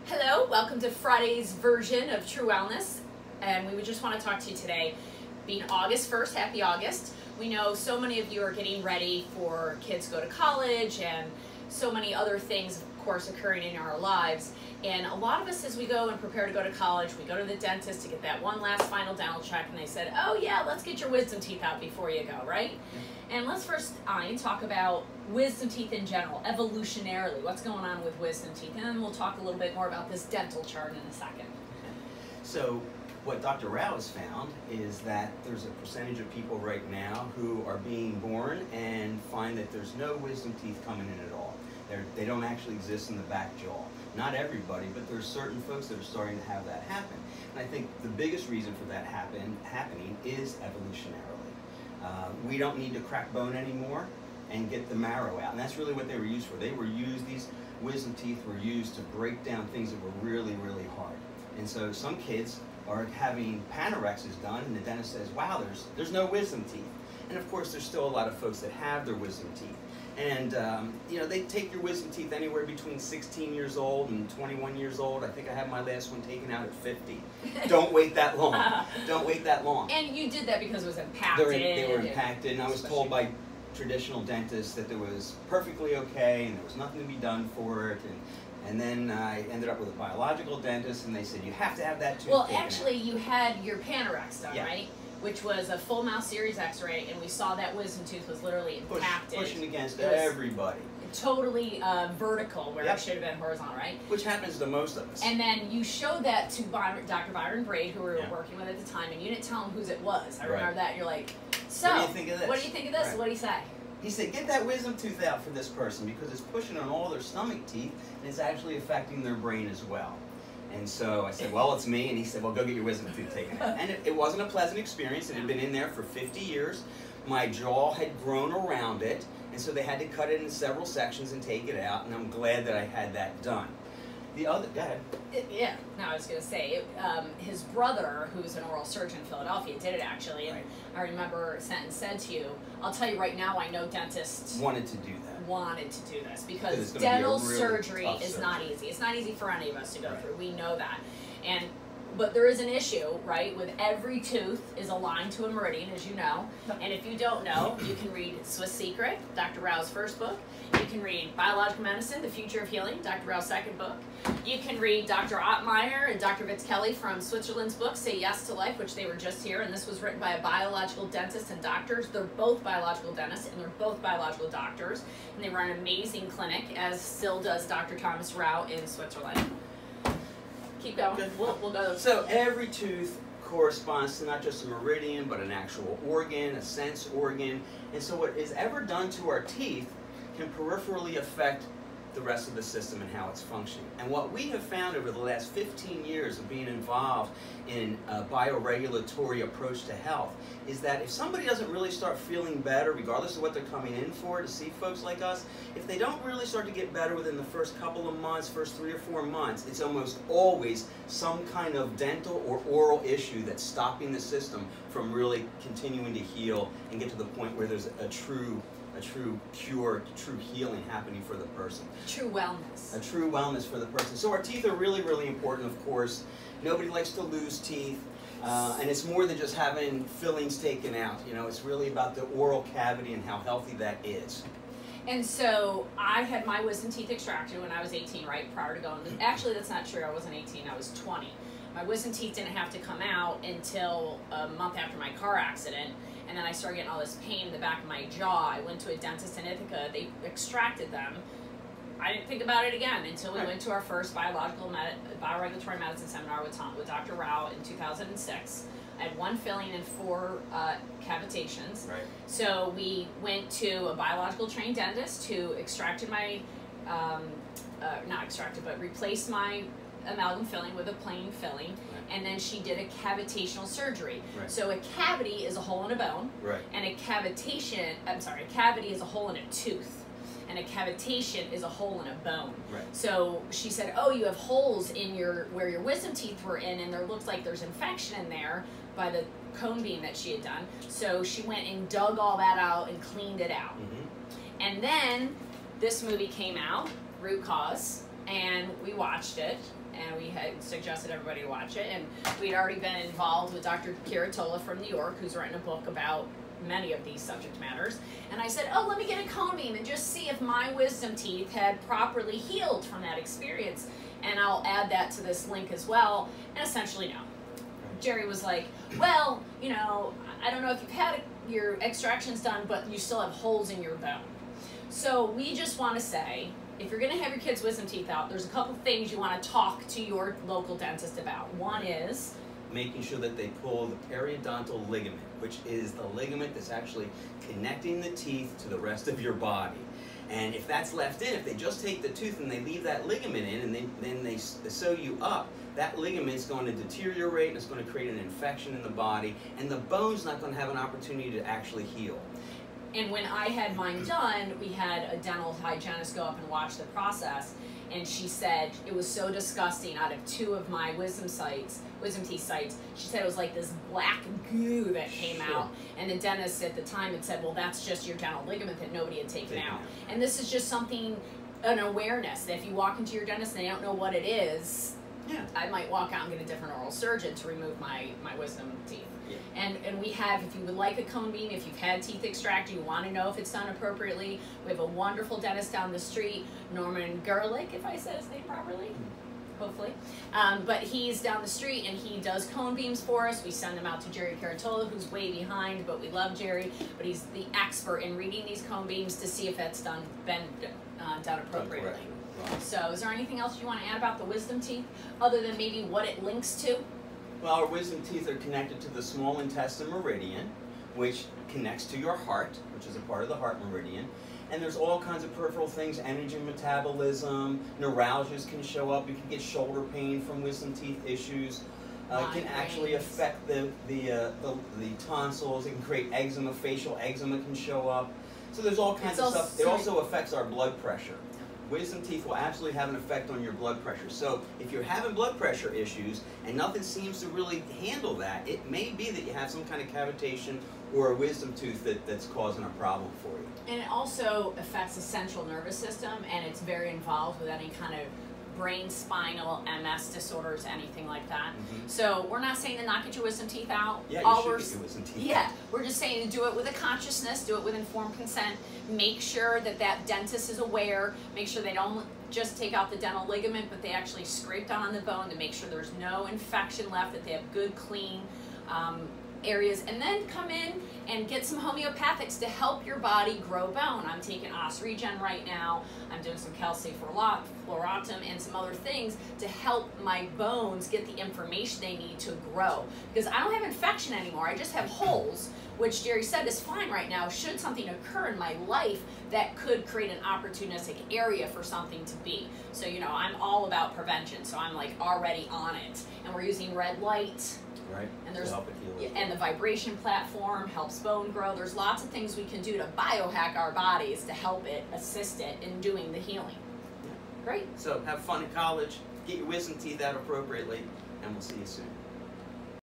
Hello, welcome to Friday's version of True Wellness, and we would just want to talk to you today. Being August 1st, happy August. We know so many of you are getting ready for kids to go to college and so many other things, of course, occurring in our lives. And a lot of us, as we go and prepare to go to college, we go to the dentist to get that one last final dental check, and they said, oh yeah, let's get your wisdom teeth out before you go, right? And let's first, talk about wisdom teeth in general, evolutionarily, what's going on with wisdom teeth, and then we'll talk a little bit more about this dental chart in a second. So what Dr. Rao has found is that there's a percentage of people right now who are being born and find that there's no wisdom teeth coming in at all. They don't actually exist in the back jaw. Not everybody, but there's certain folks that are starting to have that happen. And I think the biggest reason for that happening is evolutionarily. We don't need to crack bone anymore and get the marrow out. And that's really what they were used for. These wisdom teeth were used to break down things that were really, really hard. And so some kids are having panorexes done and the dentist says, wow, there's no wisdom teeth. And of course, there's still a lot of folks that have their wisdom teeth. And they take your wisdom teeth anywhere between 16 years old and 21 years old. I think I had my last one taken out at 50. Don't wait that long. Don't wait that long. And you did that because it was impacted. They were impacted, and I was told by traditional dentists that it was perfectly okay and there was nothing to be done for it. And then I ended up with a biological dentist, and they said, you have to have that tooth taken out. Actually, you had your panorex done, right? Which was a full mouth series x-ray, and we saw that wisdom tooth was literally impacted. Pushing against everybody. Totally vertical, where it should have been horizontal, right? Which happens to most of us. And then you showed that to Dr. Byron Braid, who we were working with at the time, and you didn't tell him whose it was. I remember that. You're like, so, what do you think of this? What do you think of this? Right. What do you say? He said, get that wisdom tooth out for this person because it's pushing on all their stomach teeth, and it's actually affecting their brain as well. And so I said, well, it's me. And he said, well, go get your wisdom tooth taken out. And it wasn't a pleasant experience. It had been in there for 50 years. My jaw had grown around it. And so they had to cut it in several sections and take it out. And I'm glad that I had that done. Go ahead. I was going to say, his brother, who's an oral surgeon in Philadelphia, did it actually. And I remember said to you, I'll tell you right now, I know dentists wanted to do this because dental surgery is not easy. It's not easy for any of us to go through. We know that. But there is an issue, right, with every tooth is aligned to a meridian, as you know. And if you don't know, you can read Swiss Secret, Dr. Rao's first book. You can read Biological Medicine, The Future of Healing, Dr. Rao's second book. You can read Dr. Ottmeyer and Dr. Vitz-Kelly from Switzerland's book, Say Yes to Life, which they were just here. And this was written by a biological dentist and doctors. They're both biological dentists, and they're both biological doctors. And they run an amazing clinic, as still does Dr. Thomas Rao in Switzerland. Keep going. We'll go. So every tooth corresponds to not just a meridian, but an actual organ, a sense organ. And so what is ever done to our teeth can peripherally affect the rest of the system and how it's functioning. And what we have found over the last 15 years of being involved in a bioregulatory approach to health is that if somebody doesn't really start feeling better, regardless of what they're coming in for to see folks like us, if they don't really start to get better within the first couple of months, first 3 or 4 months, it's almost always some kind of dental or oral issue that's stopping the system from really continuing to heal and get to the point where there's a true cure, true healing happening for the person. True wellness. A true wellness for the person. So our teeth are really, really important, of course. Nobody likes to lose teeth. And it's more than just having fillings taken out. You know, it's really about the oral cavity and how healthy that is. And so I had my wisdom teeth extracted when I was 18, right, prior to going. Actually, that's not true. I wasn't 18. I was 20. My wisdom teeth didn't have to come out until a month after my car accident. And then I started getting all this pain in the back of my jaw. I went to a dentist in Ithaca. They extracted them. I didn't think about it again until we went to our first bioregulatory medicine seminar with Dr. Rao in 2006. I had 1 filling and 4 cavitations. Right. So we went to a biological trained dentist who extracted my, replaced my amalgam filling with a plain filling, and then she did a cavitational surgery. So a cavity is a hole in a bone, and a cavity is a hole in a tooth, and a cavitation is a hole in a bone. So she said, oh, you have holes in where your wisdom teeth were in, and there looks like there's infection in there by the cone beam that she had done. So she went and dug all that out and cleaned it out. And then this movie came out, Root Cause, and we watched watched it, and we had suggested everybody to watch it, and we'd already been involved with Dr. Kiritola from New York, who's written a book about many of these subject matters. And I said, oh, let me get a cone beam and just see if my wisdom teeth had properly healed from that experience. And I'll add that to this link as well. And essentially, no. Jerry was like, well, you know, I don't know if you've had your extractions done, but you still have holes in your bone. So we just want to say, if you're going to have your kids' wisdom teeth out, there's a couple things you want to talk to your local dentist about. One is making sure that they pull the periodontal ligament, which is the ligament that's actually connecting the teeth to the rest of your body. And if that's left in, if they just take the tooth and they leave that ligament in and then they sew you up, that ligament's going to deteriorate and it's going to create an infection in the body, and the bone's not going to have an opportunity to actually heal. And when I had mine done, we had a dental hygienist go up and watch the process, and she said it was so disgusting. Out of 2 of my wisdom teeth sites, she said it was like this black goo that came out. And the dentist at the time had said, well, that's just your dental ligament that nobody had taken out. And this is just something, an awareness, that if you walk into your dentist and they don't know what it is, I might walk out and get a different oral surgeon to remove my wisdom teeth. And we have, if you would like a cone beam, if you've had teeth extracted, you want to know if it's done appropriately, we have a wonderful dentist down the street, Norman Gerlich, if I said his name properly, hopefully. But he's down the street and he does cone beams for us. We send them out to Jerry Kiritola, who's way behind, but we love Jerry. But he's the expert in reading these cone beams to see if that's been done appropriately. So is there anything else you want to add about the wisdom teeth, other than maybe what it links to? Well, our wisdom teeth are connected to the small intestine meridian, which connects to your heart, which is a part of the heart meridian. And there's all kinds of peripheral things, energy metabolism, neuralgias can show up. You can get shoulder pain from wisdom teeth issues. It can actually affect the tonsils. It can create eczema, facial eczema can show up. So there's all kinds of stuff. It also affects our blood pressure. Wisdom teeth will absolutely have an effect on your blood pressure. So if you're having blood pressure issues and nothing seems to really handle that, it may be that you have some kind of cavitation or a wisdom tooth that's causing a problem for you. And it also affects the central nervous system, and it's very involved with any kind of brain, spinal, MS disorders, anything like that. So we're not saying to not get your wisdom teeth out. Yeah, you should get your wisdom teeth out. We're just saying to do it with a consciousness, do it with informed consent. Make sure that that dentist is aware. Make sure they don't just take out the dental ligament, but they actually scrape down on the bone to make sure there's no infection left, that they have good, clean areas, and then come in and get some homeopathics to help your body grow bone. I'm taking Osregen right now. I'm doing some calcium-fluoratum and some other things to help my bones get the information they need to grow. Because I don't have infection anymore. I just have holes, which Jerry said is fine right now. Should something occur in my life that could create an opportunistic area for something to be. So, you know, I'm all about prevention, so I'm like already on it. And we're using red light. Right. And there's and the vibration platform helps bone grow. There's lots of things we can do to biohack our bodies to help it, assist it in doing the healing. Great. So have fun in college, get your wisdom teeth out appropriately, and we'll see you soon.